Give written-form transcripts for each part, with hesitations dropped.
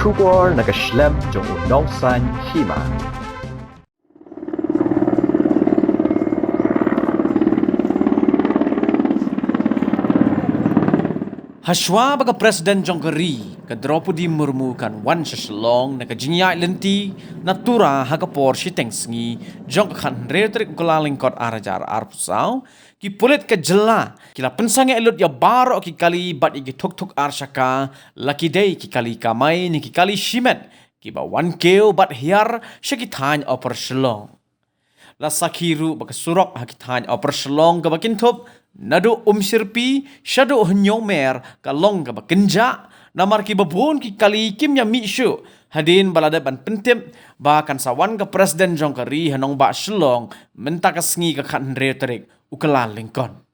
出国那个 Schlemm 中老三起码。Hashwa baga Presiden Jongkeri ke Draupadi Murmu kan wan seselong na kajinyak lenti natura hakapor siteng sengi jong kan retrik kulaling kot arajar arpusau ki pulit ke jela kila pensange elut ya baro ki kali bat igi tuk arshaka laki day ki kali kamai ni ki kali shimet ki ba wan keo bat hiar syakitany oper selong la sakiru baga surok hakitany oper selong ke bakin top nado sirpi shado honyomer kalong ka bakenja namar ki babon ki kali kim ya mishu hadin balada ban pentip bahkan sawan ke Presiden Jongkeri hanong ba selong mentakasngi ka kan retorik ukala lingkon.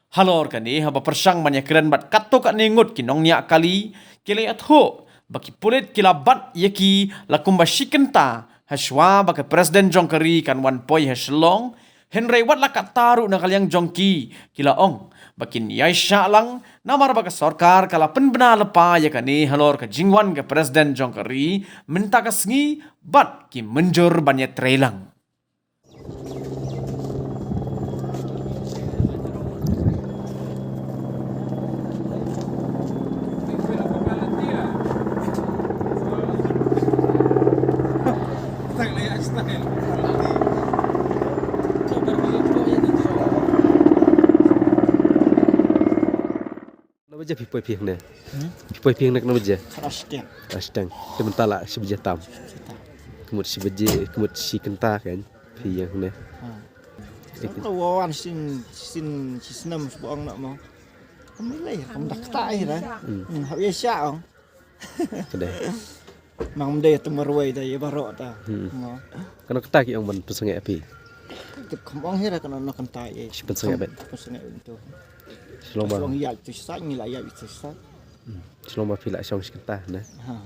Halor kani haba persang banyak keren bat kato kat nengut kinong niak kali kile atho baki pulit kila bat yaki lakumba shikenta hashwa baki Presiden Jongkeri kan wan poi haslong henry wat lakat taru na kalyang jongki kila ong bakin yai lang namar baka sarkar kala penbena lepa ya kani halor ka jingwan ke Presiden Jongkeri minta kasngi bat ki menjur banyak trelang. Baca pipoi piang ne. Pipoi piang nak baca. Rasdem. Astang. Sebentar lah sebeja tam. Kemut sebeja, kemut si kenta kan. Piang ne. Kalau wan sin senam sebuang nak mau. Kami leh, kami dak tai dah. Hak ya syak ong. Kedai. Mang mde temerwai dah ya barok dah. Mau. Kana keta ki ong ban pesangai api. Kembang hira kana nak kentai. Pesangai bet. Pesangai untuk. Selama Selong ya itu sak ni lah ya itu sak. selama pila song sekenta nah. Ha.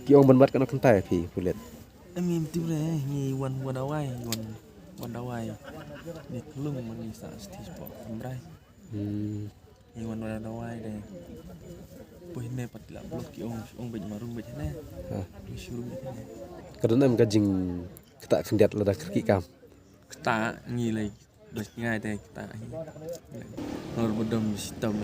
Ki ong ban bat kana kenta api pulet. Em tu le ni wan awai wan awai ni kelung mani sa stis po ambrai ni wan awai de poh ne patla blok ki ong bej marung bej ne Ha. ni syuru ne Kadang am kajing keta kendiat lada kerki kam. kta ngi lai bes ngai te kta nor bodom sistem